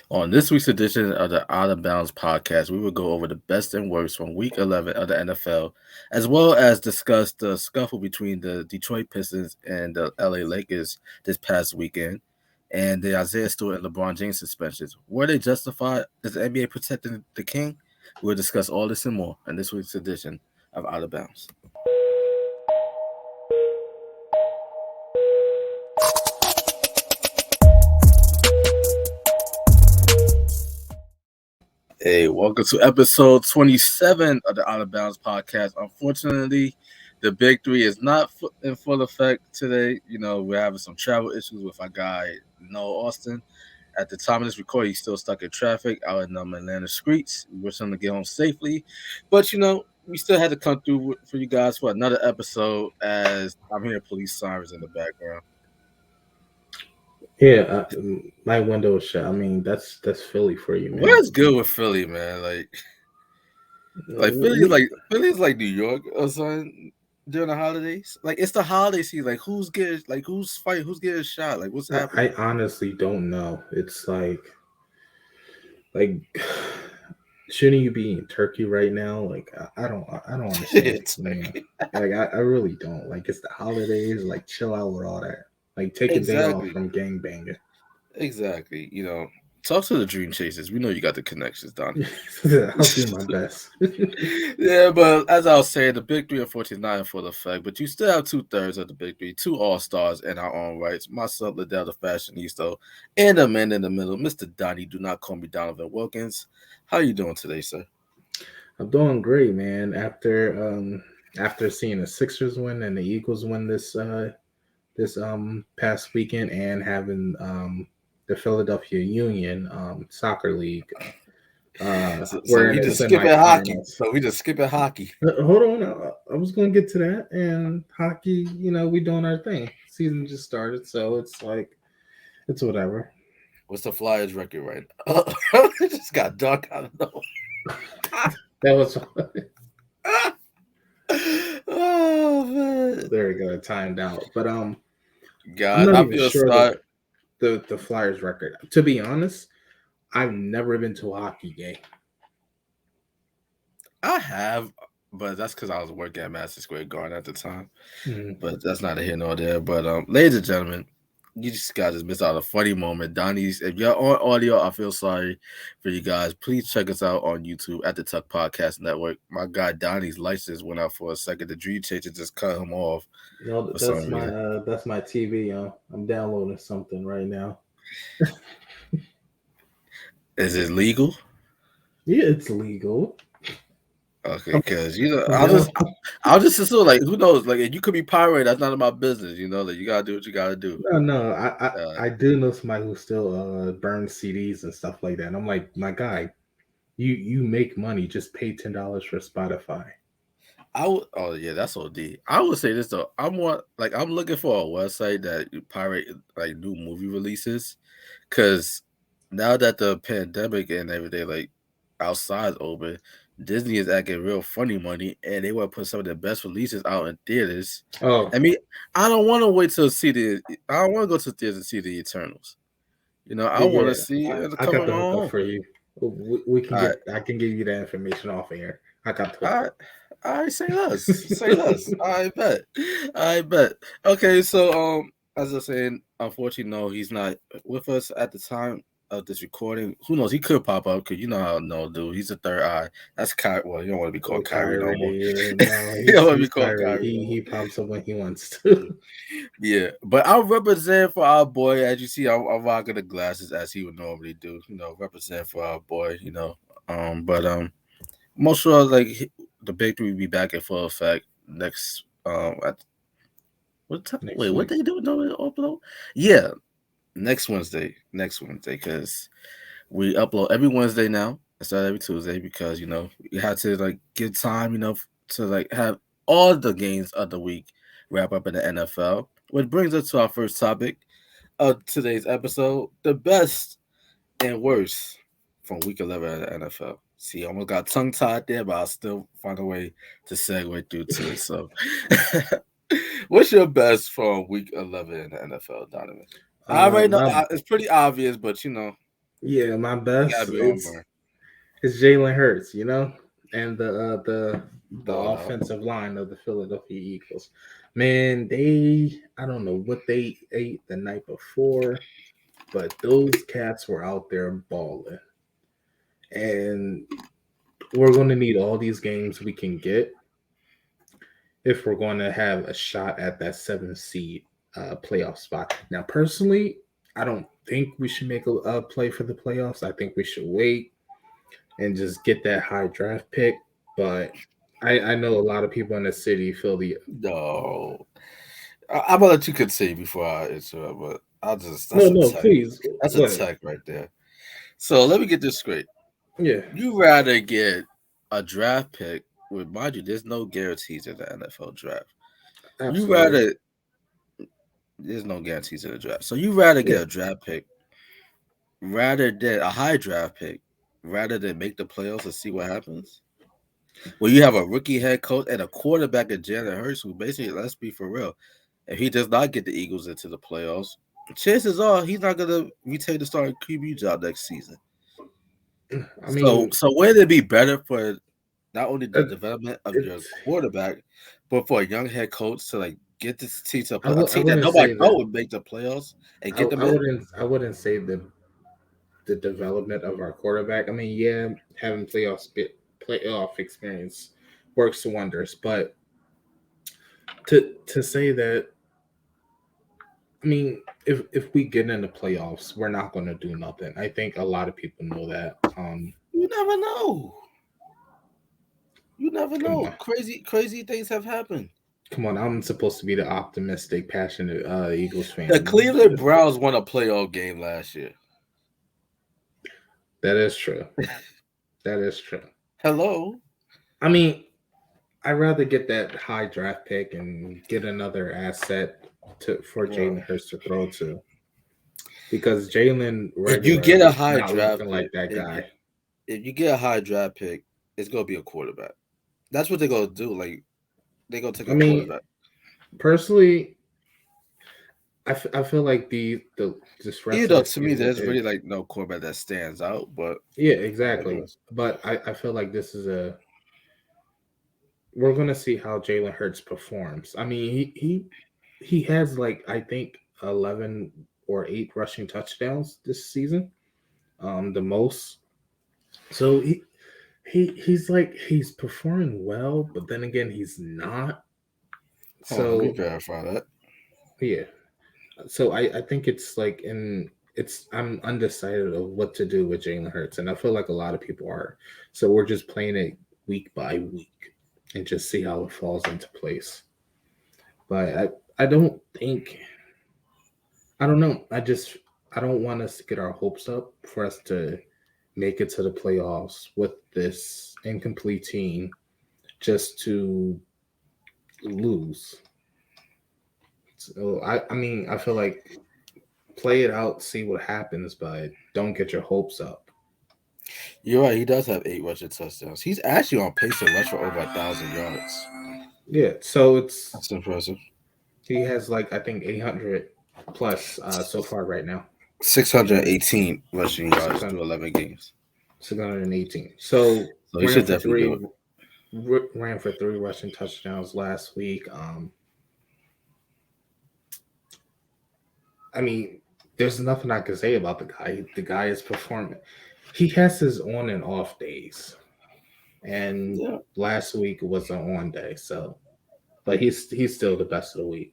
On this week's edition of the Outta Bounds podcast, we will go over the best and worst from Week 11 of the NFL, as well as discuss the scuffle between the Detroit Pistons and the LA Lakers this past weekend, and the Isaiah Stewart and LeBron James suspensions. Were they justified? Is the NBA protecting the king? We'll discuss all this and more in this week's edition of Outta Bounds. Hey, welcome to episode 27 of the Out of Bounds podcast. Unfortunately, the big three is not in full effect today. We're having some travel issues with our guy, Noah Austin. At the time of this recording, he's still stuck in traffic out in Atlanta streets. We wish him to get home safely. But, we still had to come through for you guys for another episode as I'm hearing police sirens in the background. Yeah, my window is shut. I mean, that's Philly for you, man. What's good with Philly, man? Like Philly's like New York or something during the holidays. Like it's the holiday season. Like who's fighting, who's getting shot? Like what's happening? I honestly don't know. It's like shouldn't you be in Turkey right now? Like I don't understand. I really don't. Like it's the holidays. Like chill out with all that. Like take a day off from gangbanging. Exactly. Talk to the Dream Chasers. We know you got the connections, Donnie. I'll do my best. Yeah, but as I was saying, the big three unfortunately not in full effect, but you still have 2/3 of the big three, two all-stars in our own rights. Myself, Ladale the Fashionista, and the man in the middle, Mr. Donnie. Do not call me Donovan Wilkins. How you doing today, sir? I'm doing great, man. After seeing the Sixers win and the Eagles win this past weekend and having the Philadelphia Union soccer league. So we just skipping hockey. So we just skipping hockey. Hold on, I was going to get to that. And hockey, we doing our thing. Season just started, so it's like it's whatever. What's the Flyers record right now? It just got dark. I don't know. That was. Oh man! There we go. It timed out, but God, I feel sure the Flyers record. To be honest, I've never been to a hockey game. I have, but that's because I was working at Madison Square Garden at the time. Mm-hmm. But that's not a here nor there. But ladies and gentlemen, you guys missed out a funny moment. Donnie's, if you're on audio, I feel sorry for you guys. Please check us out on YouTube at the Tuck Podcast Network. My guy Donnie's license went out for a second. The Dream Changer just cut him off. No, that's my TV. I'm downloading something right now. Is it legal? Yeah, it's legal. Okay, because I'll just assume like who knows, like you could be pirate. That's none of my business. Like you gotta do what you gotta do. No, I do know somebody who still burns CDs and stuff like that. And I'm like, my guy, you make money. Just pay $10 for Spotify. Oh yeah, that's OD. I would say this though. I'm looking for a website that pirate like new movie releases, because now that the pandemic and everything like outside's open, Disney is acting real funny money, and they want to put some of their best releases out in theaters. Oh, I mean, I don't want to wait till I don't want to go to theaters and see the Eternals. I want to see. I got the hookup for you. We can get. I can give you that information off air. I got the hookup. All right, say less. Say less. I bet. Okay, so as I was saying, unfortunately, no, he's not with us at the time of this recording. Who knows? He could pop up because you know how no dude. He's a third eye. That's Kyrie. Well, you don't want to be called Kyrie no more. You don't want to be called Kyrie. He pops up when he wants to. Yeah, but I'll represent for our boy. As you see, I'm rocking the glasses as he would normally do. Represent for our boy. But most sure like the big three will be back in full effect next. What time? Wait, what they do? No, upload. Yeah, next Wednesday, because we upload every Wednesday now instead of every Tuesday because you had to like give time to like have all the games of the week wrap up in the NFL, which brings us to our first topic of today's episode: the best and worst from week 11 of the NFL. See, I almost got tongue tied there, but I'll still find a way to segue through to it. So what's your best from week 11 in the NFL, Donovan? I already know it's pretty obvious, but Yeah, my You gotta best. be on burn. It's Jalen Hurts, and the Ball out. offensive line of the Philadelphia Eagles. Man, they I don't know what they ate the night before, but those cats were out there balling. And we're going to need all these games we can get if we're going to have a shot at that 7 seed playoff spot. Now, personally, I don't think we should make a play for the playoffs. I think we should wait and just get that high draft pick. But I know a lot of people in the city feel the No. I'm gonna let you continue before I interrupt, but I'll just no, that's a no, tech. please That's a go ahead. tech right there. So let me get this straight. Yeah, You rather get a draft pick with, mind you, there's no guarantees in the NFL draft. You absolutely. rather there's no guarantees in the draft. So you rather Yeah, get a draft pick rather than a high draft pick rather than make the playoffs and see what happens? Well, you have a rookie head coach and a quarterback in Jalen Hurts, who basically, let's be for real, if he does not get the Eagles into the playoffs, chances are he's not going to retain the starting QB job next season. I So, mean, so wouldn't it be better for not only the it, development of your it's quarterback, but for a young head coach to like get this team to I a w- I team that wouldn't nobody say thought that. would make the playoffs and I, get them I in? wouldn't say the development of our quarterback. I mean, yeah, having playoff experience works wonders, but to say that, I mean, if we get in the playoffs, we're not going to do nothing. I think a lot of people know that. You never know. You never Come know. on, Crazy things have happened. come on. I'm supposed to be the optimistic, passionate Eagles The fan. Cleveland Browns won a playoff game last year. That is true. That is true. Hello. I mean, I'd rather get that high draft pick and get another asset for Well, Jalen Hurts to throw to, because Jalen if you get regularly a is high not draft looking like pick, that guy. if you get a high draft pick, it's gonna be a quarterback. That's what they're gonna do. Like they're gonna take I a mean, quarterback. personally, I feel like the this You rest of know, the to me, season there's really is like no quarterback that stands out, but yeah, I exactly. digress. But I feel like this is a we're gonna see how Jalen Hurts performs. I mean, he has like I think 11 or 8 rushing touchdowns this season, the most. So he's performing well, but then again he's not. Hold on, let me So verify that. yeah, so I think it's like in it's I'm undecided of what to do with Jalen Hurts, and I feel like a lot of people are. So we're just playing it week by week and just see how it falls into place. But I don't think I don't know. I don't want us to get our hopes up for us to make it to the playoffs with this incomplete team just to lose. So I mean I feel like play it out, see what happens, but don't get your hopes up. You're right. He does have 8 rushing touchdowns. He's actually on pace to rush for over 1,000 yards. Yeah, so it's That's impressive. he has like I think 800 plus so far right now. And 618 rushing yards 600, through 11 games. 618. So So he ran should for definitely do three it. ran for 3 rushing touchdowns last week. I mean, there's nothing I can say about the guy. The guy is performing. He has his on and off days, and Yeah, last week was an on day. So, but he's still the best of the week.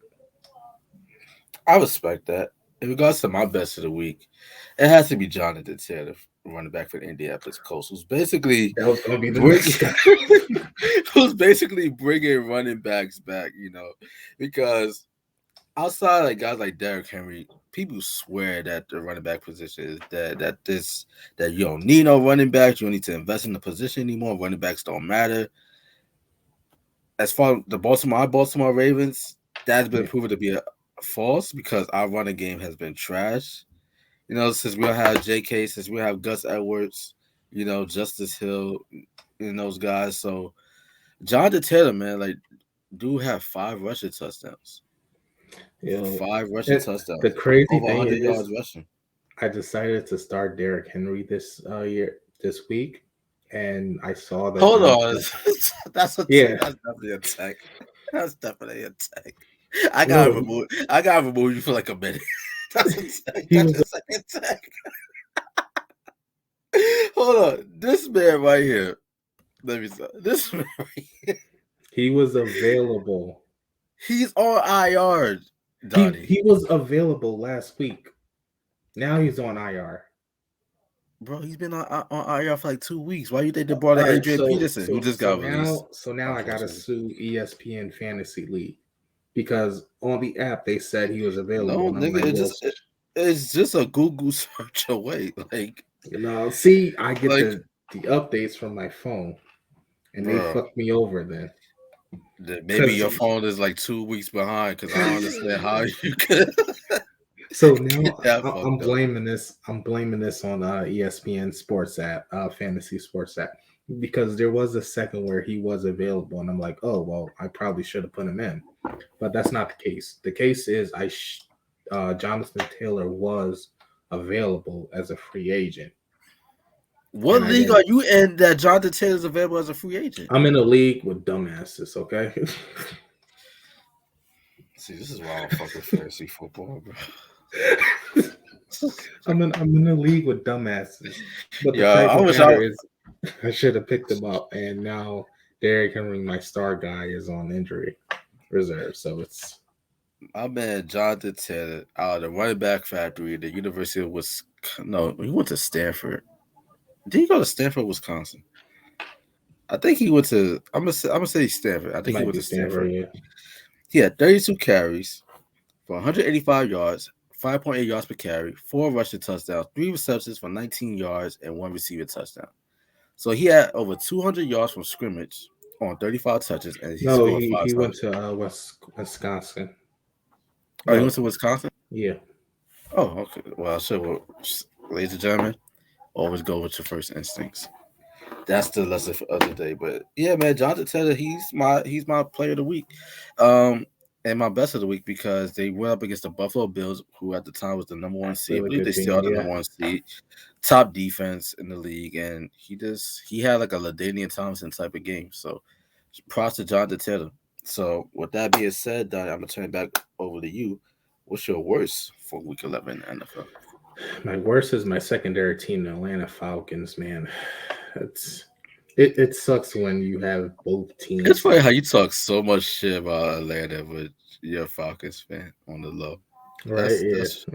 I respect that. In regards to my best of the week, it has to be Jonathan Taylor, running back for the Indianapolis Colts, who's basically That was gonna be the bringing, next guy. who's basically bringing running backs back. Because outside like guys like Derrick Henry, people swear that the running back position is dead. That you don't need no running backs. You don't need to invest in the position anymore. Running backs don't matter. As far as the Baltimore Ravens, that's been Yeah, proven to be a false because our running game has been trash. Since we don't have J.K., since we have Gus Edwards, Justice Hill, and those guys. So Jonathan Taylor, man, like, do have 5 rushing touchdowns. you know, 5 rushing it, the touchdowns. crazy Over thing 100 is yards rushing. I decided to start Derrick Henry this week, and I saw that Hold Jonathan. on, that's Yeah, that's definitely a tech. That's definitely a tech. I gotta no, remove. I gotta remove you for like a minute. That's a tech. he That's was just like a tech. Hold on, this man right here. Let me see. This man right here. he was available. He's on IR, Donnie. He was available last week. Now he's on IR. Bro, he's been on IR for like 2 weeks. Why you think they brought All in right, Adrian Peterson, who just got released? so now I gotta Unfortunately, sue ESPN Fantasy League because on the app they said he was available, no and I'm nigga, like, well, it's just a Google search away. see, I get Like, the updates from my phone, and they bro. fucked me over then. Maybe Cause your phone is like 2 weeks behind because I don't understand how you could so get now that fucked up. I'm blaming this on ESPN Sports app, Fantasy Sports app, because there was a second where he was available, and I'm like, oh well, I probably should have put him in, but that's not the case. The case is Jonathan Taylor was available as a free agent, What and I league didn't. are you in that Jonathan Taylor's available as a free agent? I'm in a league with dumbasses. Okay. See, this is why I don't fuck with fantasy football, bro. I'm in a league with dumbasses. But the Yeah, fact I of the wish I. matter is, I should have picked him up, and now Derrick Henry, my star guy, is on injury reserve. So it's My man Jonathan Taylor out of the running back factory at the University of Wisconsin. No, he went to Stanford. Did he go to Stanford, Wisconsin? I think he went to. I'm gonna say Stanford. I it think he might went be to Stanford. Stanford. Yeah. He had 32 carries for 185 yards, 5.8 yards per carry, 4 rushing touchdowns, 3 receptions for 19 yards, and 1 receiving touchdown. So he had over 200 yards from scrimmage on 35 touches, and he No, scored five he went touchdowns. to Wisconsin. Oh, he went No, to Wisconsin. yeah. Oh, okay. Well, ladies and gentlemen, always go with your first instincts. That's the lesson for other day. But yeah, man, Jonathan Taylor, he's my player of the week, um, and my best of the week because they went up against the Buffalo Bills, who at the time was the number one seed. I Really believe good they still team. are the Yeah. number one seed, top defense in the league, and he had like a Ladanian Thompson type of game. So props to Jonathan Taylor. So with that being said, Donnie, I'm gonna turn it back over to you. What's your worst for Week 11 in the NFL? My worst is my secondary team, the Atlanta Falcons. Man, it's it sucks when you have both It's teams funny like how you talk so much shit about Atlanta, but you're a Falcons fan on the low. right. That's Yeah. that's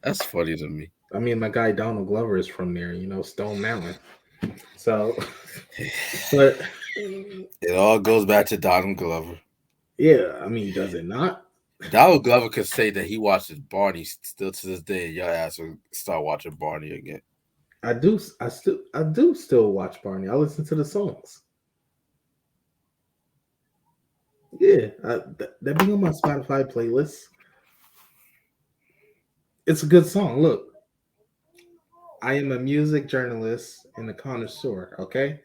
that's funny to me. I mean, my guy Donald Glover is from there, Stone Mountain. So, but It all goes back to Donald Glover. yeah, I mean, does it not? Donald Glover could say that he watches Barney still to this day. Your ass will start watching Barney again. I do. I do still watch Barney. I listen to the songs. Yeah, that be on my Spotify playlist. It's a good song. Look, I am a music journalist and a connoisseur. Okay,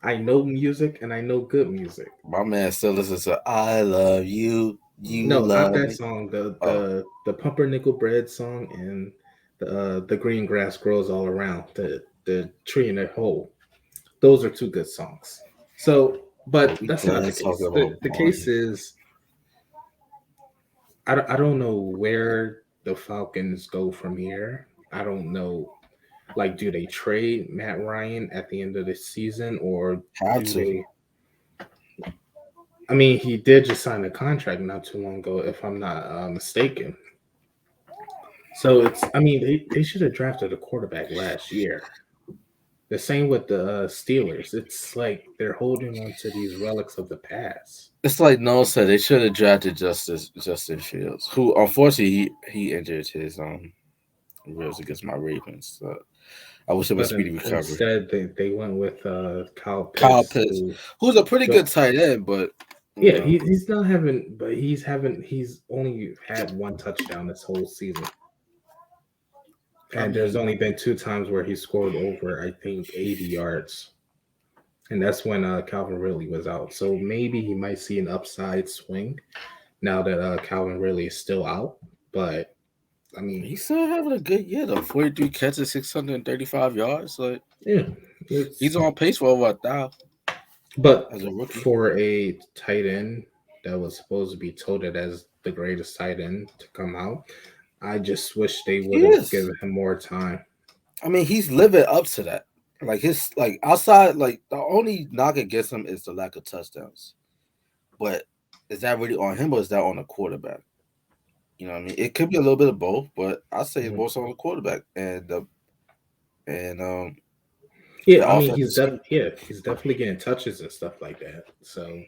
I know music and I know good music. My man still listens to "I Love You, You No, not Love that Me." song. The Oh, pumpernickel bread song and the green grass grows all around the tree in the hole. Those are two good songs. So, are but we that's not done the talking case. about The case Barney? is I don't know where the Falcons go from here. I don't know. Like, do they trade Matt Ryan at the end of the season, or Had do to. they? I mean, he did just sign a contract not too long ago, if I'm not mistaken. So I mean, they should have drafted a quarterback last year. The same with the Steelers. It's like they're holding on to these relics of the past. It's like Noel said, they should have drafted Justin Fields, who unfortunately he injured his ribs against my Ravens. So I wish him a But speedy recovery. instead, they went with Kyle Kyle Pitts, Pitts, who who's a pretty good don't. tight end, but you Yeah, know, he's not having, but he's only had one touchdown this whole season, I and there's mean, only been two times where he scored over, I think, 80 yards, and that's when Calvin Ridley was out. So maybe he might see an upside swing now that Calvin Ridley is still out, but I mean, He's still having a good year though. 43 catches, 635 yards. Like yeah, it's he's on pace for over 1,000 but as a rookie. for a tight end that was supposed to be touted as the greatest tight end to come out, I just wish they He would have is. given him more time. I mean, he's living up to that. Like his like outside, like the only knock against him is the lack of touchdowns. But is that really on him or is that on the quarterback? You know what I mean? It could be a little bit of both, but I say it's Mhm. most on the quarterback and Yeah, the I mean offensive scheme. he's definitely getting touches and stuff like that. So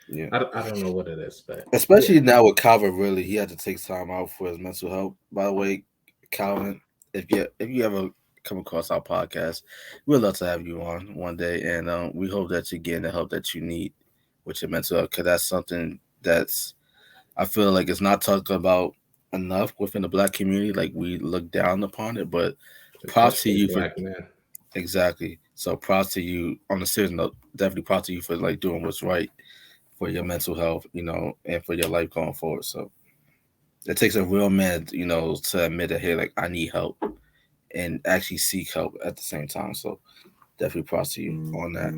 Yeah. I don't know what it is, but yeah, Especially now with Calvin, really, he had to take time out for his mental health. By the way, Calvin, if you ever come across our podcast, we'd love to have you on one day, and we hope that you're getting the help that you need with your mental health, because that's something that's I feel like it's not talked about enough within the black community. Like we look down upon it, but props to especially you for black men. exactly. So props to you on a serious note. Definitely props to you for like doing what's right for your mental health, and for your life going forward. So it takes a real man, to admit that hey, like I need help and actually seek help at the same time. So definitely props to you on that.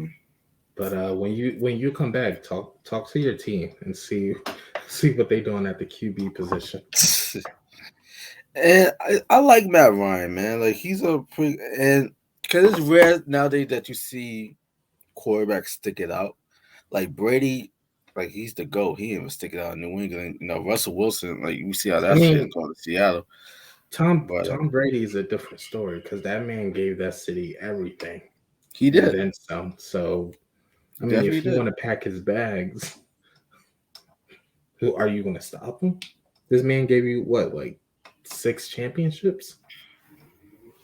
But when you come back, talk to your team and see what they doing at the QB position. And I like Matt Ryan, man. Like he's a pretty and because it's rare nowadays that you see quarterbacks stick it out. Like Brady, like he's the GOAT. He didn't even stick it out in New England. Russell Wilson, like you see how I that shit is mean, going to Seattle. But Tom Brady is a different story because that man gave that city everything he and did. then some. So He I mean, definitely if you did. want to pack his bags, who are you going to stop him? This man gave you what, like 6 championships?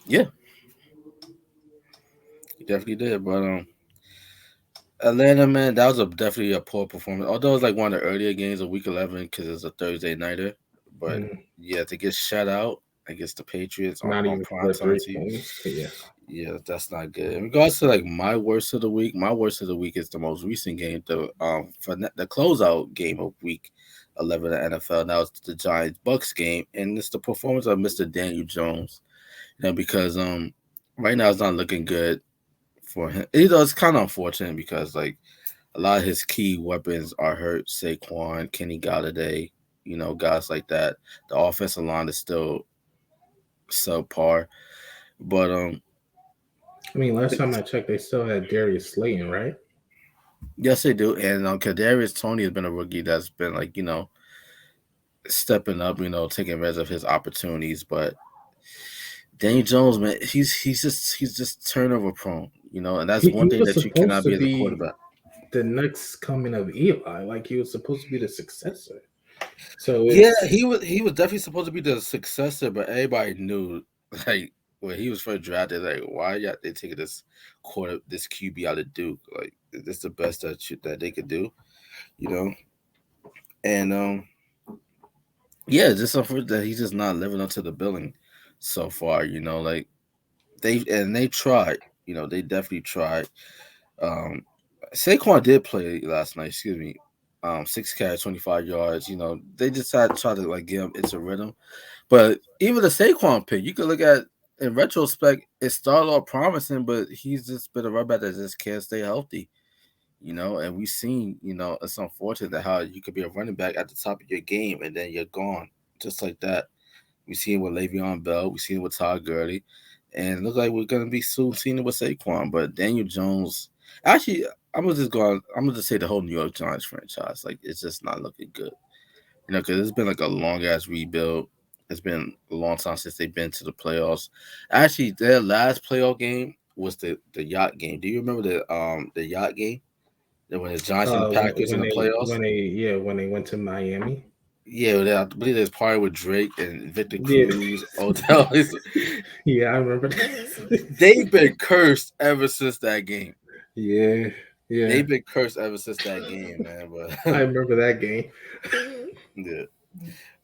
Yeah, he definitely did. But Atlanta, man, that was a definitely a poor performance. Although it was like one of the earlier games of Week 11 because it's a Thursday nighter. But Mm, yeah, to get shut out against the Patriots on, not on even prime for time three TV, points, but yeah. yeah, that's not good. In regards to like my worst of the week, my worst of the week is the most recent game, the closeout game of Week 11 of NFL. Now it's the Giants Bucks game, and it's the performance of Mr. Daniel Jones. Because right now it's not looking good for him. It's kind of unfortunate because like a lot of his key weapons are hurt. Saquon, Kenny Galladay, guys like that. The offensive line is still subpar, but I mean, last time I checked, they still had Darius Slayton, right? yes, they do. And Kadarius Tony has been a rookie that's been like stepping up, taking advantage of his opportunities. But Danny Jones, man, he's just turnover prone, and that's one He thing was that you supposed cannot to be as a be quarterback. the next coming of Eli. Like he was supposed to be the successor. So Yeah, it's he was definitely supposed to be the successor, but everybody knew like when he was first drafted, like why y'all they taking this QB out of Duke? Like this the best that they could do, you know? And yeah, it's just unfortunate that he's just not living up to the billing so far, like they tried, they definitely tried. Um Saquon did play last night, excuse me. 6 carries, 25 yards, they just had to try to like get him into rhythm. But even the Saquon pick, you could look at in retrospect, it started off promising, but he's just been a running back that just can't stay healthy, And we've seen, it's unfortunate that how you could be a running back at the top of your game and then you're gone just like that. We see it with Le'Veon Bell, we see it with Todd Gurley, and it looks like we're gonna be soon seeing it with Saquon. But Daniel Jones, actually, I'm gonna just say the whole New York Giants franchise, like it's just not looking good. Because it's been like a long ass rebuild. It's been a long time since they've been to the playoffs. Actually, their last playoff game was the yacht game. Do you remember the yacht game? That when the Giants and the Packers in the playoffs? when they went to Miami. Yeah, I believe there's part with Drake and Victor Yeah, Cruz, Odell. yeah, I remember that. They've been cursed ever since that game. Yeah, yeah, They've been cursed ever since that game, man. I But remember that game. yeah.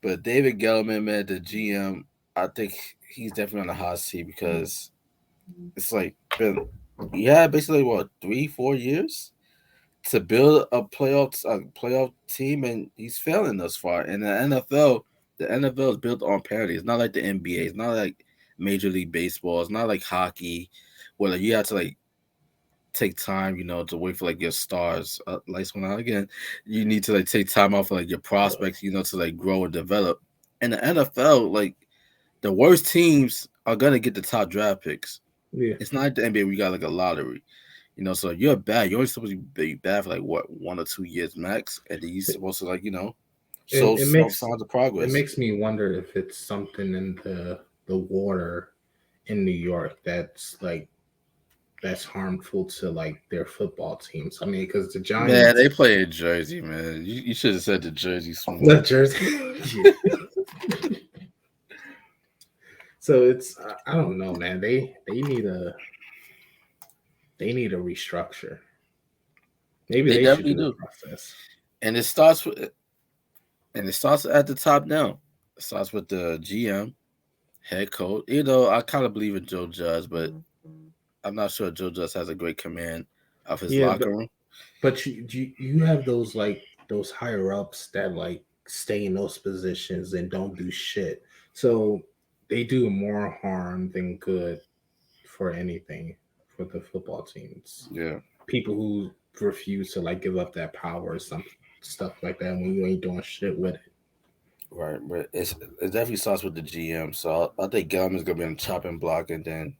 But David Gettleman, man, the GM, I think he's definitely on the hot seat because it's like been yeah, basically what 3-4 years to build a playoff team, and he's failing thus far. In the NFL, The NFL is built on parity. It's not like the NBA. It's not like Major League Baseball. It's not like hockey, where like, you have to like take time, to wait for like your stars. Lights went out again. You need to like take time off for like your prospects, to like grow and develop. In the NFL, like the worst teams are gonna get the top draft picks. Yeah. It's not like the NBA. We got like a lottery. So you're bad. You're only supposed to be bad for like what 1 or 2 years max, and then you're supposed to like show It some makes signs of progress. me wonder if it's something in the water in New York that's harmful to like their football teams. I mean, because the Man, Giants, they play in Jersey, man. You should have said the Jersey the Swamp. Jersey. So it's I don't know, man. They need a restructure. Maybe They they should definitely do a do, process. and it starts at the top down. It starts with the GM, head coach. I kind of believe in Joe Judge, but I'm not sure Joe Judge has a great command of his Yeah, locker room. but you have those like those higher ups that like stay in those positions and don't do shit. So they do more harm than good for anything for the football teams. Yeah, People who refuse to like give up that power or some stuff like that when you ain't doing shit with it. right. But it definitely starts with the GM. So I think Gelman's gonna be on the chopping block, and then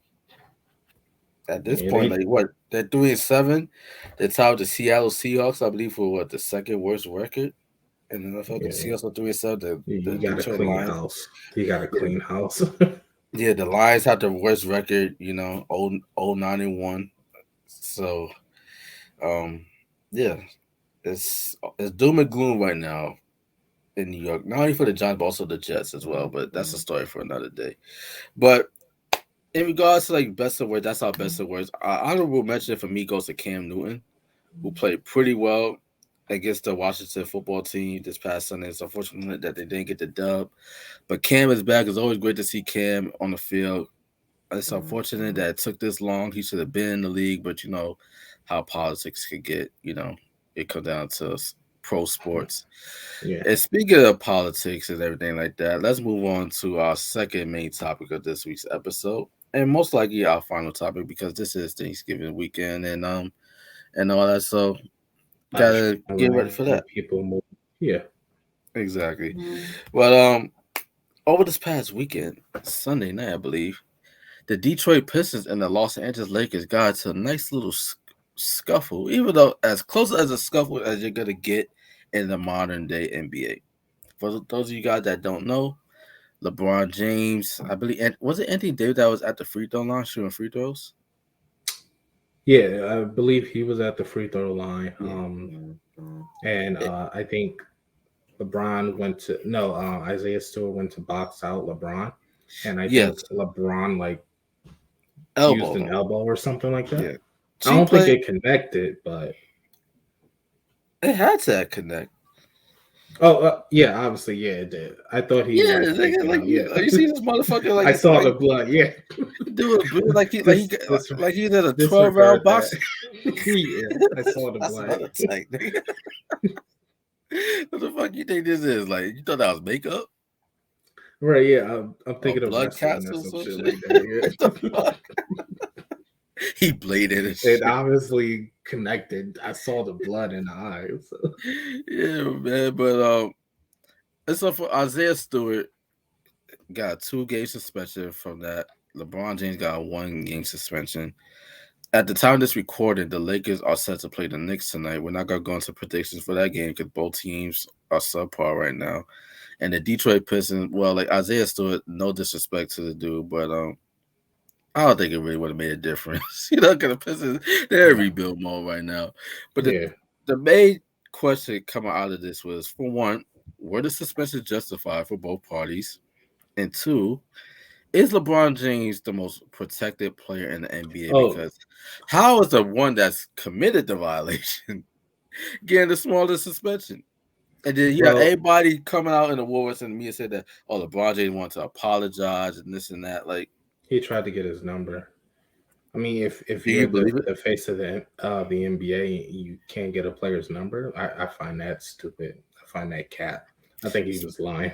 at this Yeah, point, like what they're 3-7, they're tied with the Seattle Seahawks, I believe, for what the second worst record in the NFL. The yeah, Seahawks are 3-7. The you got to Detroit clean Lions, house. You got to yeah, clean house. yeah, the Lions have the worst record. 9-1. So, um, yeah, it's doom and gloom right now in New York. Not only for the Giants, but also the Jets as well. But that's a story for another day. But in regards to like best of worst, that's our best of worst. Honorable mention for me goes to Cam Newton, who played pretty well against the Washington football team this past Sunday. It's unfortunate that they didn't get the dub, but Cam is back. It's always great to see Cam on the field. It's unfortunate that it took this long. He should have been in the league, but you know how politics could get. It comes down to pro sports. Yeah. And speaking of politics and everything like that, let's move on to our second main topic of this week's episode, and most likely our final topic because this is Thanksgiving weekend and all that. So Last gotta get ready traveling for and that. people move. Yeah. Exactly. But over this past weekend, Sunday night, I believe, the Detroit Pistons and the Los Angeles Lakers got into a nice little scuffle, even though as close as a scuffle as you're gonna get in the modern day NBA. For those of you guys that don't know, LeBron James, I believe, and was it Anthony Davis that was at the free throw line shooting free throws? Yeah, I believe he was at the free throw line. Yeah. And Eh, I think LeBron went to no, Isaiah Stewart went to box out LeBron, and I think yes, LeBron like used elbowed an him. elbow or something like that. Yeah, I she don't think played. it connected, but It had to connect. oh yeah, obviously yeah, it did. I thought he Yeah, like faked nigga, it out. you Yeah, see this motherfucker I like saw the like blood. Yeah, do it bleed like this like he did a 12 round disregard that. boxing. Yeah, I saw the That's blood. another tank, nigga. What the fuck you think this is? Like you thought that was makeup Right? Yeah, I'm or thinking of blood wrestling or capsule or some some shit shit? like that. What the fuck? He bladed and It shit. obviously connected. I saw the blood in the eyes. So. Yeah, man. But it's up for Isaiah Stewart got a 2 game suspension from that. LeBron James got a 1 game suspension. At the time of this recording, the Lakers are set to play the Knicks tonight. We're not gonna go into predictions for that game because both teams are subpar right now. And the Detroit Pistons, well, like Isaiah Stewart, no disrespect to the dude, but I don't think it really would have made a difference. Because the Pistons they're in No. rebuild mode right now. But the Yeah. the main question coming out of this was, for one, were the suspensions justified for both parties? And two, is LeBron James the most protected player in the NBA? Oh Because how is the one that's committed the violation getting the smallest suspension? And then you have well, everybody coming out in the awards and me said that, oh, LeBron James wanted to apologize and this and that. Like, he tried to get his number. I mean, if do you're you believe it? the face of the NBA, you can't get a player's number. I find that stupid. I find that cap. I think he was lying.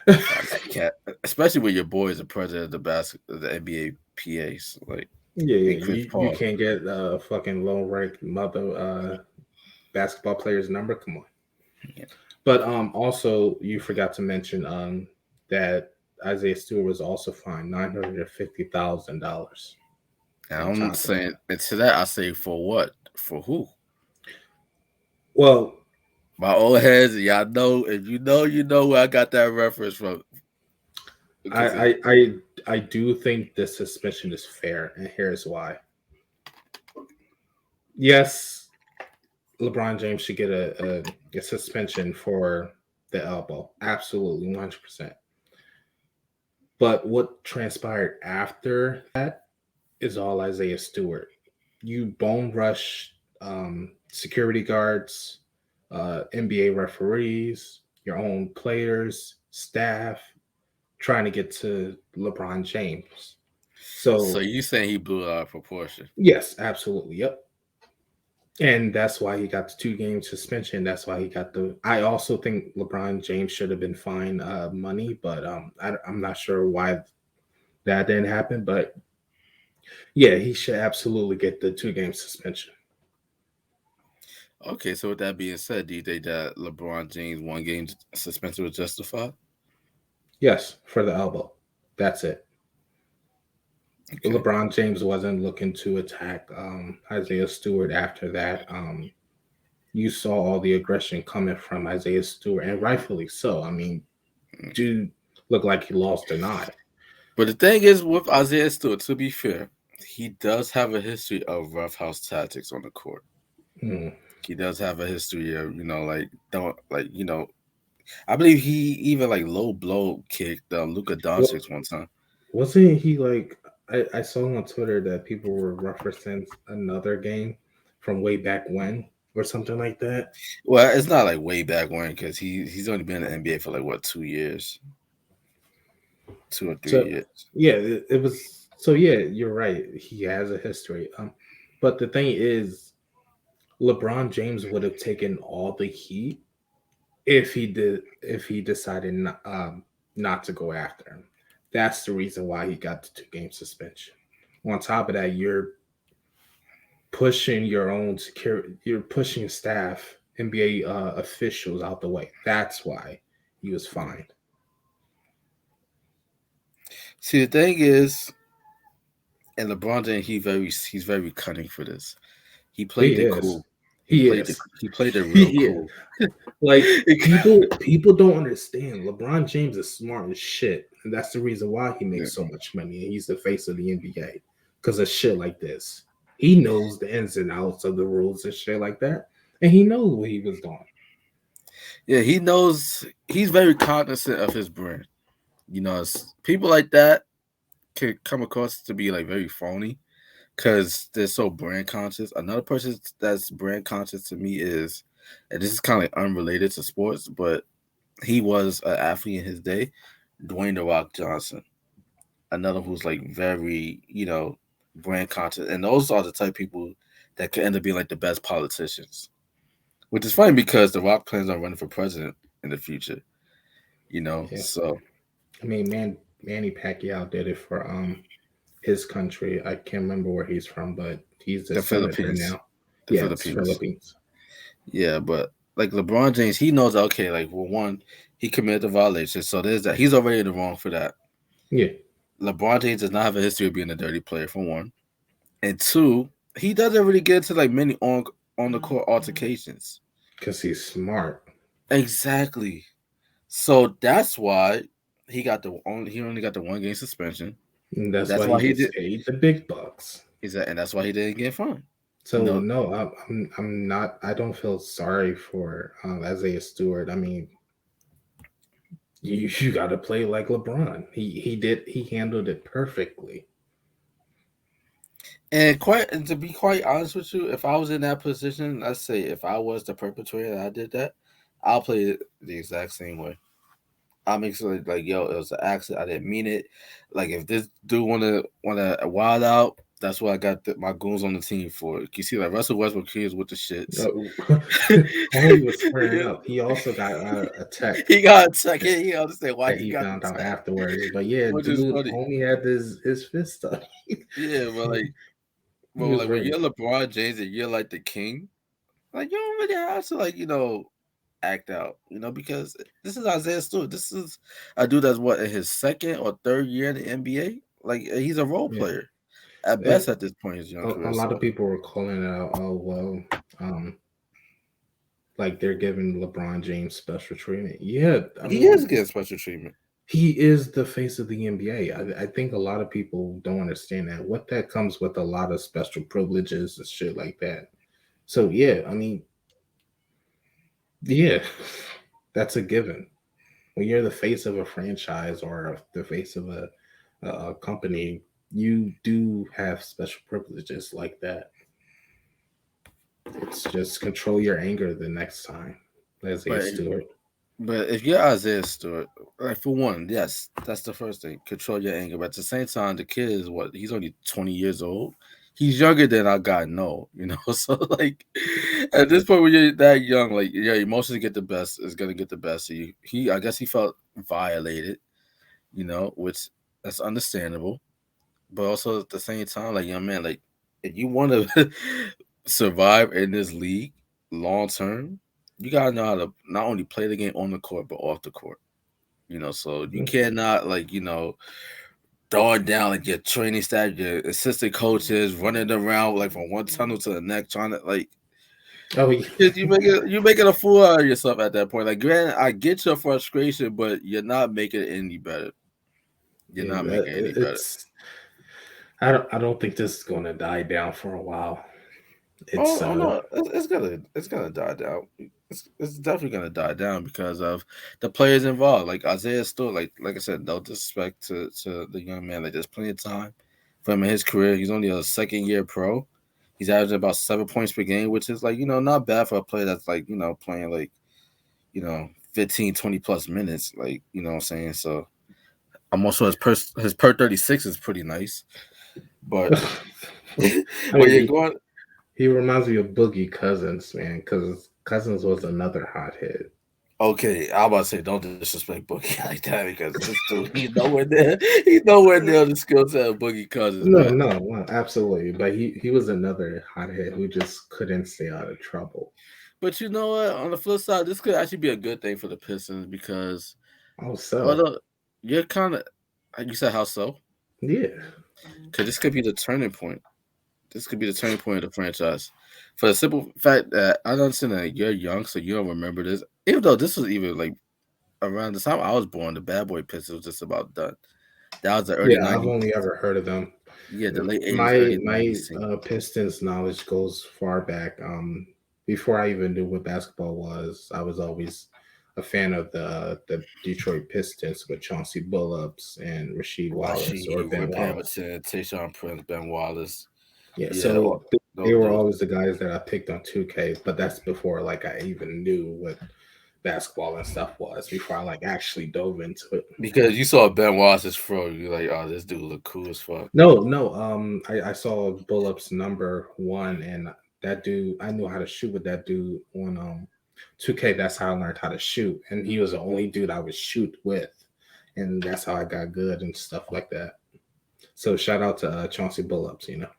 I can't, especially when your boy is the president of the NBA PA, so like, Yeah, and Chris you Paul. can't get fucking low rank mother basketball player's number. Come on. Yeah. But also you forgot to mention that Isaiah Stewart was also fined $950,000 And on I'm top of saying, that. and to that I say, for what? For who? Well, My old heads, y'all know. If you know, you know where I got that reference from. I Because I I, I do think the suspension is fair, and here's why. Yes, LeBron James should get a suspension for the elbow. Absolutely, 100%. But what transpired after that is all Isaiah Stewart. You bone rush security guards, NBA referees, your own players, staff, trying to get to LeBron James. so So, you saying he blew it out of proportion? yes, absolutely. Yep. And that's why he got the 2 game suspension. That's why he got the. I also think LeBron James should have been fined money, but I'm not sure why that didn't happen. But yeah, he should absolutely get the 2 game suspension. Okay, so with that being said, do you think that LeBron James 1 game suspension was justified? Yes, for the elbow. That's it. Okay. LeBron James wasn't looking to attack Isaiah Stewart after that. You saw all the aggression coming from Isaiah Stewart, and rightfully so. I mean, Mm. dude looked like he lost an eye. But the thing is, with Isaiah Stewart, to be fair, he does have a history of roughhouse tactics on the court. Hmm. He does have a history of, like, don't, like, I believe he even, like, low blow kicked Luka What Doncic one time. wasn't he like? I saw on Twitter that people were referencing another game from way back when or something like that. Well, it's not like way back when, because he's only been in the NBA for like what, 2 years, 2 or 3 So years. yeah, it was. So yeah, you're right. He has a history. But the thing is, LeBron James would have taken all the heat if he decided not to go after him. That's the reason why he got the 2 game suspension. On top of that, you're pushing your own security, you're pushing staff, NBA officials out the way. That's why he was fined. See, the thing is, and LeBron James, he's very cunning for this. He He played it is. cool. He is. He played it real He is. cool. Like people don't understand. LeBron James is smart as shit, and that's the reason why he Yeah. makes so much money. And he's the face of the NBA because of shit like this. He knows the ins and outs of the rules and shit like that, and he knows what he was doing. Yeah, he knows. He's very cognizant of his brand. People like that can come across to be like very phony because they're so brand conscious. Another person that's brand conscious to me is, and this is kind of like unrelated to sports, but he was an athlete in his day, Dwayne the Rock Johnson. Another who's like very, brand conscious, and those are the type of people that could end up being like the best politicians. Which is funny because the Rock plans on running for president in the future. Yeah, So I mean, Manny Pacquiao did it for his country. I can't remember where he's from, but he's a the senator Philippines, now. the Yeah, it's Philippines, Philippines. yeah. But like LeBron James, he knows that, okay, like, well, one, he committed the violation, so there's that. He's already in the wrong for that. Yeah, LeBron James does not have a history of being a dirty player, for one, and two, he doesn't really get into like many on the court altercations. because he's smart. Exactly. So that's why he only got the 1 game suspension. And that's That's why he why he gets did. paid the big bucks. And that's why he didn't get fined. You So know, no, I'm not. I don't feel sorry for Isaiah Stewart. I mean, you got to play like LeBron. He did. He handled it perfectly. and to be quite honest with you, if I was in that position, let's say if I was the perpetrator and I did that, I'll play it the exact same way. I'll make sure, like, yo, it was an accident. I didn't mean it. Like, if this dude wanna wild out, That's why I got my goons on the team for. You see, like Russell Westbrook, he is with the shits. While he was squaring up, he also got a tech He got attacked. Yeah, he understand why that he he got the found out tech, afterwards. But yeah, which is dude funny. only had his fist up. Yeah, but like, He well, was like when ready. you're LeBron James and you're like the king, like you don't really have to like act out, because this is Isaiah Stewart. This is a dude that's what in his second or third year in the NBA. Like he's a role Yeah, player at and best at this point in his young a career. lot of So people were calling it out. Oh well, um, like they're giving LeBron James special treatment. Yeah, I he is mean, getting special treatment. he is the face of the NBA. I think a lot of people don't understand that. What that comes with a lot of special privileges and shit like that. So yeah, I mean, yeah, that's a given. When you're the face of a franchise or the face of a company, you do have special privileges like that. It's just control your anger the next time, Isaiah But Stewart. but if you're Isaiah Stewart, like for one, yes, that's the first thing. Control your anger. But at the same time, the kid is what? He's only 20 years old. He's younger than I got no. So like at this point when you're that young, like your emotions get the best is gonna get the best of you. I guess he felt violated, which that's understandable. But also at the same time, like young man, like if you want to survive in this league long term, you gotta know how to not only play the game on the court but off the court. So you cannot like throwing down like your training staff, your assistant coaches, running around like from one tunnel to the next, trying to like Oh, yeah, you making a fool out of yourself at that point. Like, granted, I get your frustration, but you're not making it any better. You're yeah, not making it any better. it's. I don't think this is going to die down for a while. It's Oh no, it's gonna die down. It's definitely gonna die down because of the players involved. Like Isaiah Stewart, like I said, no disrespect to the young man. Like there's plenty of time for him in his career. He's only a second year pro. He's averaging about 7 points per game, which is like not bad for a player that's like playing like 15, 20 plus minutes. Like what I'm saying. So I'm also his per 36 is pretty nice, but I when mean, you're going. he reminds me of Boogie Cousins, man, because Cousins was another hothead. Okay, I'm about to say don't disrespect Boogie like that because this dude he's nowhere near he's nowhere near the skill set of Boogie Cousins, No, man. no, no, absolutely. But he was another hothead who just couldn't stay out of trouble. But you know what? On the flip side, this could actually be a good thing for the Pistons because Oh, so although you're kind of you said how so? yeah, Because this could be the turning point. This could be the turning point of the franchise. For the simple fact that I understand that you're young, so you don't remember this. Even though this was even like around the time I was born, the Bad Boy Pistons was just about done. That was the early yeah. I've '90s. only ever heard of them. Yeah, the late '80s, My early my '90s team. Pistons knowledge goes far back. Before I even knew what basketball was, I was always a fan of the Detroit Pistons with Chauncey Billups and Rasheed Wallace or Rasheed, Ben Rip Wallace. Hamilton, Tayshaun Prince, Ben Wallace. Yeah, Yeah, so they those were dudes. always the guys that I picked on 2K, but that's before like I even knew what basketball and stuff was, before I like actually dove into it. Because you saw Ben Wallace's fro, you're like, oh, this dude look cool as fuck. No, no. I saw Bullock's number one, and that dude, I knew how to shoot with that dude on 2K. That's how I learned how to shoot, and he was the only dude I would shoot with, and that's how I got good and stuff like that. So shout out to Chauncey Billups, you know.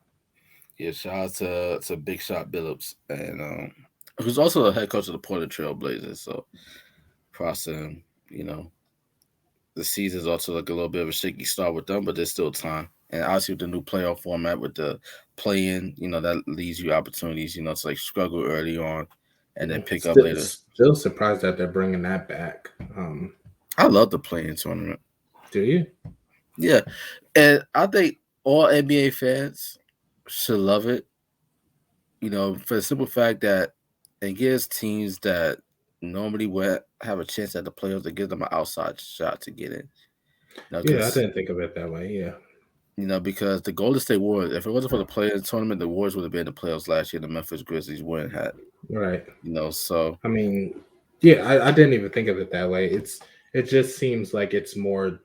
Yeah, shout out to Big Shot Billups, and who's also the head coach of the Portland Trail Blazers. So props to him. You know, the season's also like a little bit of a shaky start with them, but there's still time. And obviously with the new playoff format with the play-in, that leaves you opportunities, to like struggle early on and then pick up later. Still surprised that they're bringing that back. I love the play-in tournament. Do you? Yeah, and I think all NBA fans should love it. For the simple fact that it gives teams that normally would have a chance at the playoffs, it gives them an outside shot to get in. Yeah, I Because didn't think of it that way. Yeah. because the Golden State Warriors, if it wasn't for the play-in tournament, the Warriors would have been in the playoffs last year. The Memphis Grizzlies wouldn't have. Right. So I mean, yeah, I didn't even think of it that way. It just seems like it's more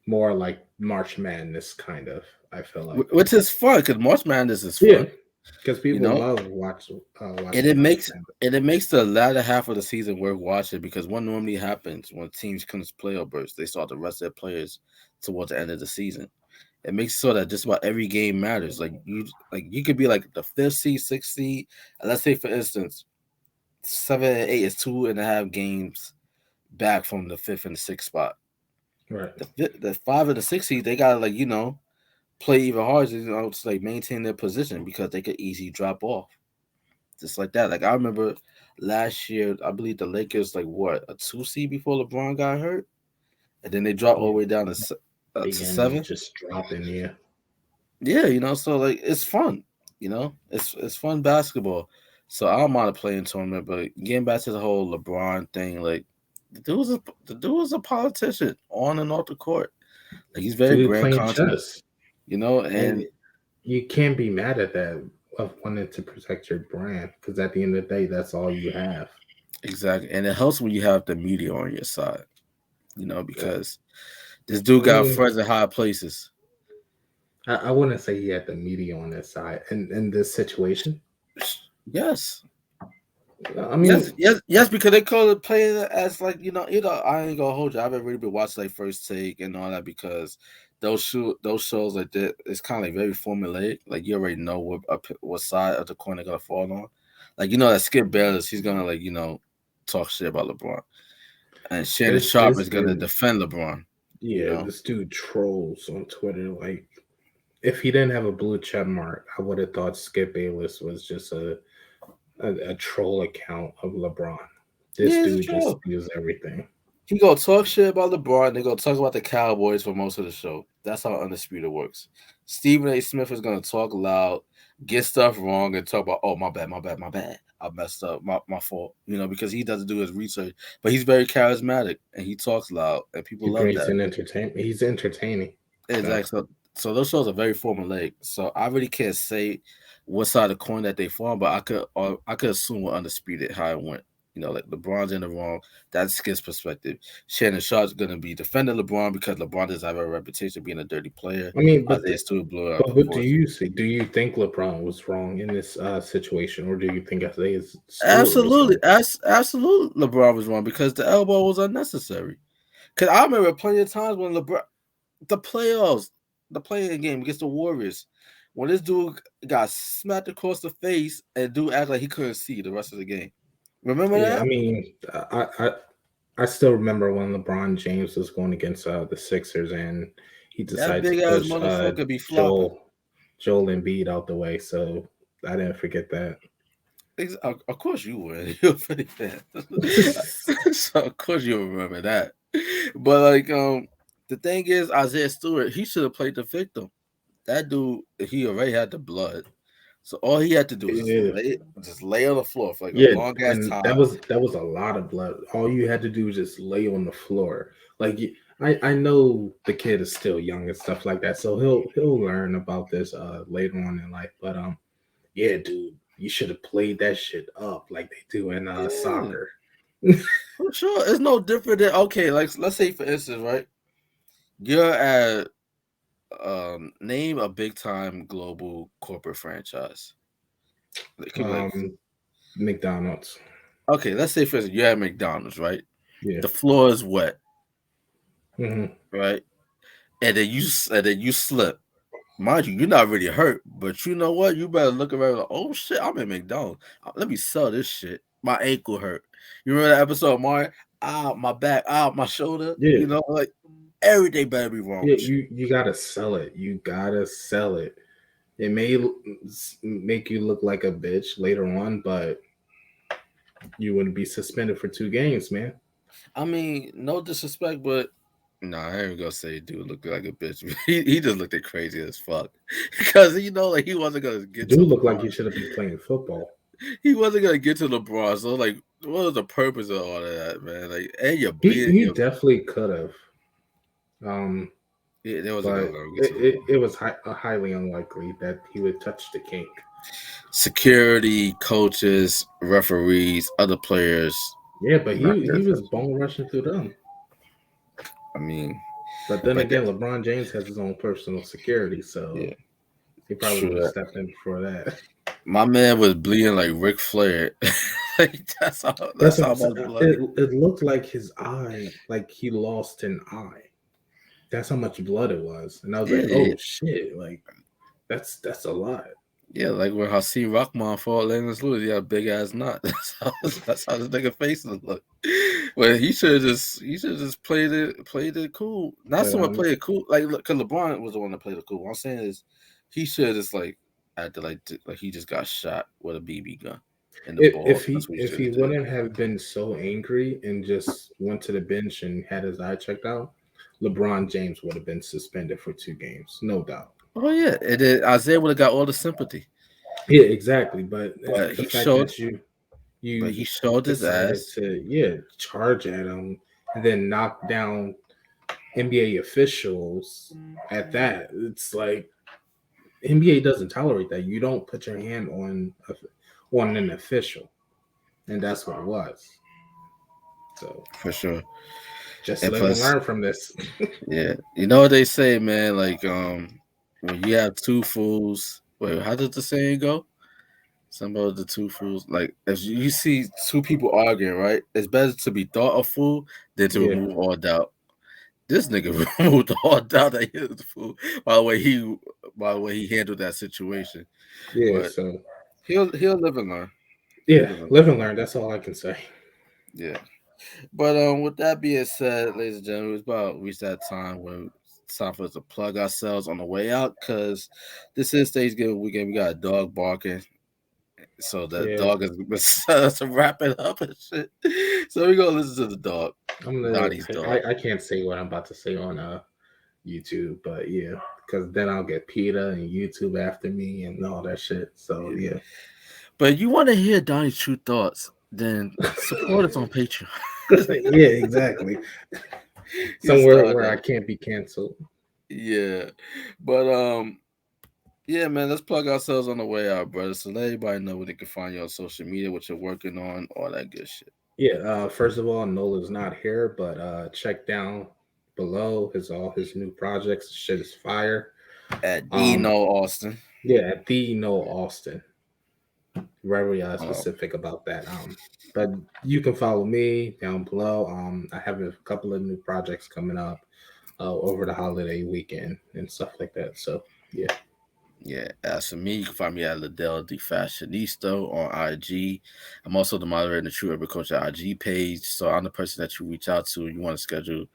like March Madness kind of. I feel like, which is fun because March Madness is yeah, fun, because you people know, love and watching it March makes Madness. and it makes the latter half of the season worth watching because what normally happens when teams come to playoff bursts, they start to rest their players towards the end of the season. It makes it so that just about every game matters. Like you could be like the fifth seed, sixth seed, and let's say for instance, 7 and 8 is 2.5 games back from the fifth and the sixth spot. Right. The five and the sixth seed, they gotta play even harder, to like maintain their position because they could easily drop off. Just like that. Like I remember last year, I believe the Lakers like what a 2 seed before LeBron got hurt, and then they dropped all Yeah. the way down to They end up seven. just dropping. Yeah. Yeah, so like it's fun. It's fun basketball. So I don't mind a playing tournament, but getting back to the whole LeBron thing, like the dude was a politician on and off the court. Like he's very Dude brand playing conscious, chess, and and you can't be mad at that of wanting to protect your brand because at the end of the day, that's all you have. exactly, and it helps when you have the media on your side, Yeah. because this dude I got mean, friends in high places. I wouldn't say he had the media on his side in this situation. Yes, I yes, mean, yes, yes, because they call it playing it as like I ain't gonna hold you. I haven't really been watching like First Take and all that because those shows like that it's kind of like very formulaic. Like you already know what side of the coin they're gonna fall on. Like that Skip Bayless, he's gonna talk shit about LeBron, and Shannon Sharp this is gonna dude, defend LeBron. You yeah, know, this dude trolls on Twitter. Like, if he didn't have a blue check mark, I would have thought Skip Bayless was just a troll account of LeBron. This yeah, it's dude just true. steals everything. He gonna talk shit about LeBron. They gonna talk about the Cowboys for most of the show. That's how Undisputed works. Stephen A. Smith is gonna talk loud, get stuff wrong, and talk about, oh, my bad, my bad, my bad. I messed up, my fault. Because he doesn't do his research, but he's very charismatic and he talks loud, and He people love brings that. in entertainment. He's entertaining. So Exactly. So those shows are very formulaic. So I really can't say what side of the coin that they fall, but I could assume what Undisputed how it went. Like LeBron's in the wrong. That's his perspective. Shannon Sharp's gonna be defending LeBron because LeBron does have a reputation of being a dirty player. I mean, Isaiah Stewart blew it out of but what do proportion. you see? Do you think LeBron was wrong in this situation, or do you think Isaiah Stewart was Absolutely, wrong? absolutely, LeBron was wrong because the elbow was unnecessary. Because I remember plenty of times when LeBron, the playoffs, the playing game against the Warriors, when this dude got smacked across the face and dude acted like he couldn't see the rest of the game. Remember Yeah, I that? mean, I still remember when LeBron James was going against the Sixers, and he That decided to big ass push motherfucker be flopping. Joel Embiid out the way. So I didn't forget that. Of course you would. You're a Philly fan, so of course you remember that. But the thing is, Isaiah Stewart, he should have played the victim. That dude, he already had the blood. So all he had to do was Yeah, just lay on the floor for like a yeah, long ass and time. that was a lot of blood. All you had to do was just lay on the floor. Like, I know the kid is still young and stuff like that, so he'll learn about this later on in life. But yeah, dude, you should have played that shit up like they do in Yeah, soccer. for sure. It's no different than okay, like let's say for instance, right? You're at name a big time global corporate franchise. It could be like Um, McDonald's. okay, let's say for instance, you're at McDonald's, right? Yeah. The floor is wet, Hmm. right? And then you slip. Mind you, you're not really hurt, but you know what? You better look around like, oh shit, I'm at McDonald's. Let me sell this shit. My ankle hurt. You remember that episode of Mario? Ah, my back, my shoulder. Yeah. Like everything better be wrong Yeah, with you. you gotta sell it. You gotta sell it. It may make you look like a bitch later on, but you wouldn't be suspended for 2 games, man. I mean, no disrespect, but no, I ain't gonna say dude looked like a bitch. He just looked at crazy as fuck because like he wasn't gonna get to Dude look like LeBron. he should have been playing football. He wasn't gonna get to LeBron. So like, what was the purpose of all of that, man? Like, and you're bleeding. He definitely could have, um, There wasn't but gonna let him get to LeBron. it was highly unlikely that he would touch the king. Security, coaches, referees, other players. Yeah, but Not he there was touching. bone rushing through them. I mean, But then But again, LeBron James has his own personal security, so yeah, he probably would have true. stepped in before that. My man was bleeding like Ric Flair. Like that's how That's that's what I'm how saying. much blood. It looked like his eye, like he lost an eye. That's how much blood it was, and I was Yeah, like, oh shit, like that's a lot. yeah, like when Hakeem Rahman fought Lennox Lewis, he had a big ass knot. That's how this nigga face look. Well, he should just played it cool. Not But so much play it cool, like look, cause LeBron was the one that played it cool. What I'm saying is, he should just like acted like he just got shot with a BB gun in the balls. That's what he if should he have did. wouldn't have been so angry and just went to the bench and had his eye checked out, LeBron James would have been suspended for 2 games, no doubt. Oh yeah, and then Isaiah would have got all the sympathy, Yeah, exactly. But but the he fact showed, that but you he showed his decided ass. to charge at him and then knock down NBA officials at that, it's like NBA doesn't tolerate that. You don't put your hand on an official, and that's what it was. So For sure. just And live and plus, learn from this. yeah, you know what they say, man. Like, when you have two fools, wait, how does the saying go? Some of the two fools, like if you see two people arguing, right? It's better to be thought a fool than to Yeah, remove all doubt. This nigga removed all doubt that he was a fool by the way he handled that situation. yeah. But So he'll live and learn. He'll yeah, live and learn. live and learn. That's all I can say. Yeah. But with that being said, ladies and gentlemen, it's about reached that time when it's time for us to plug ourselves on the way out because this is Thanksgiving weekend. We got a dog barking, so the Yeah, dog is set us to wrap it up and shit. So we gonna listen to the dog, I'm gonna. Donnie's dog. I can't say what I'm about to say on YouTube, but yeah, because then I'll get PETA and YouTube after me and all that shit. So Yeah. yeah, But you want to hear Donnie's true thoughts? Then support us on Patreon. yeah, exactly. You Somewhere start where I that. can't be canceled. Yeah, but yeah, man, let's plug ourselves on the way out, brother. So let everybody know where they can find you on social media, what you're working on, all that good shit. Yeah, first of all, Nola's not here, but check down below all his new projects. Shit is fire. At Um, Dino Austin. yeah, at the Noah Austin. Very Oh, specific about that. But you can follow me down below. I have a couple of new projects coming up over the holiday weekend and stuff like that. So yeah, yeah. As for me, you can find me at Ladale the Fashionista on IG. I'm also the moderator in the True Urban Culture IG page. So I'm the person that you reach out to. You want to schedule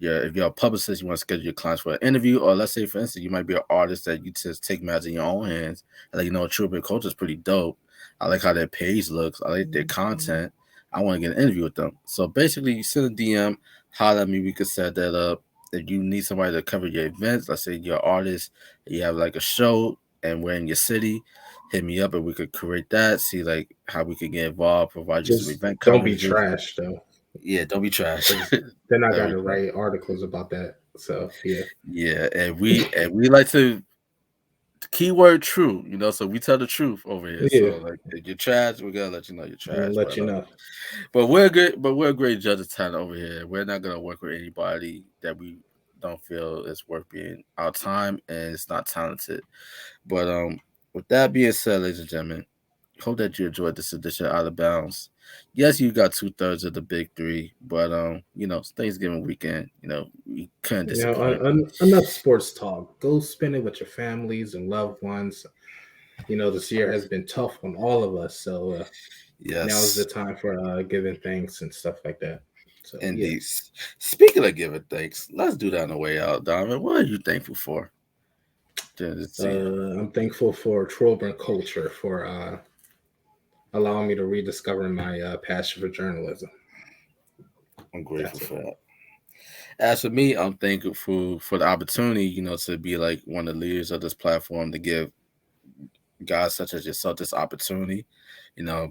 if you're a publicist, you want to schedule your clients for an interview, or let's say, for instance, you might be an artist that you just take matters in your own hands. And like, True Urban Culture is pretty dope. I like how their page looks. I like their content. I want to get an interview with them. So basically, you send a DM, holler at me. We could set that up. If you need somebody to cover your events, let's say you're an artist, you have like a show, and we're in your city, hit me up and we could create that. See like how we could get involved, provide you some just event don't be coverages. trash though, Yeah, don't be trash. because then I got Very to trash. write articles about that. So yeah, Yeah, and we like to keyword true, so we tell the truth over here. yeah, So like if you're trash, we gotta let you know you're I'm gonna trash. let But you know. we're good. But we're a great judge of talent over here. We're not gonna work with anybody that we don't feel is worth being our time and it's not talented. But with that being said, ladies and gentlemen, hope that you enjoyed this edition of Out of Bounds. Yes, you got 2/3 of the big three, but it's Thanksgiving weekend. We couldn't disappoint. Enough sports talk. Go spend it with your families and loved ones. This year has been tough on all of us. So now is the Yes, time for giving thanks and stuff like that. So yeah, indeed. Speaking of giving thanks, let's do that on the way out, Diamond. What are you thankful for during this year? I'm thankful for Trollburn culture for allowing me to rediscover my passion for journalism. I'm grateful That's it. for that. As for me, I'm thankful for the opportunity, to be like one of the leaders of this platform to give guys such as yourself this opportunity,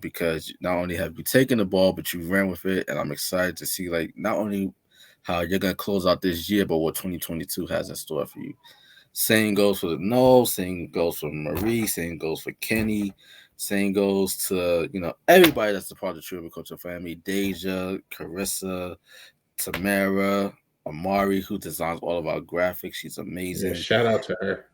because not only have you taken the ball, but you ran with it. And I'm excited to see, like, not only how you're going to close out this year, but what 2022 has in store for you. Same goes for the Noel, same goes for Marie, same goes for Kenny, same goes to, everybody that's a part of the True Culture family, Deja, Carissa, Tamara, Amari, who designs all of our graphics. She's Yeah, amazing. shout out to her.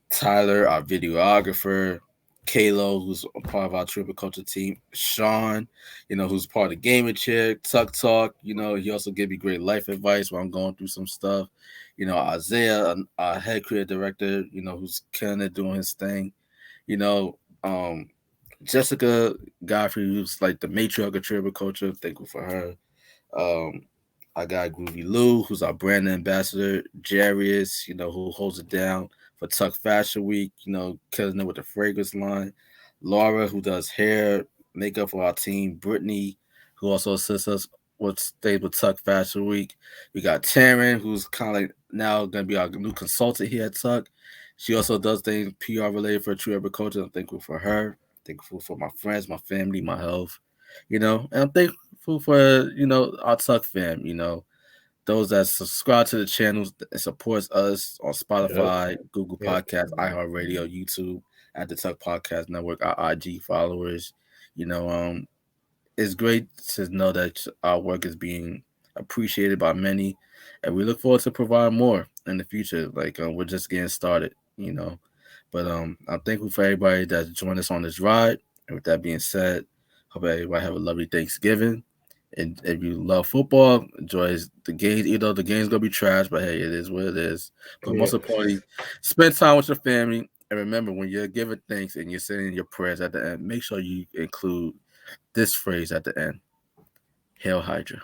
Tyler, our videographer. Kalo, who's a part of our Triple Culture team. Sean, who's part of the Gamer Chair. Tuck Talk, he also gave me great life advice when I'm going through some stuff. Isaiah, our head creative director, who's killing it doing his thing. You know, um, Jessica Godfrey, who's like the matriarch of Triple Culture. Thankful for her. Um, I got Groovy Lou, who's our brand ambassador. Jarius, who holds it down for Tuck Fashion Week, killing it with the fragrance line. Laura, who does hair, makeup for our team. Brittany, who also assists us with stays with Tuck Fashion Week. We got Taryn, who's kind of like now going to be our new consultant here at Tuck. She also does things PR related for True Agriculture. I'm thankful for her. Thankful for my friends, my family, my health. And I'm thankful for our Tuck fam. Those that subscribe to the channels and supports us on Yep. Spotify, Google Yep. Podcasts, iHeartRadio, YouTube, at the Tuck Podcast Network, our IG followers. You know, it's great to know that our work is being appreciated by many, and we look forward to provide more in the future. Like we're just getting started. But I'm thankful for everybody that's joined us on this ride. And with that being said, hope everybody have a lovely Thanksgiving. And if you love football, enjoy the games. Either the game's gonna be trash, but hey, it is what it is. But most Yep. importantly, spend time with your family. And remember, when you're giving thanks and you're saying your prayers at the end, make sure you include this phrase at the end: Hail Hydra.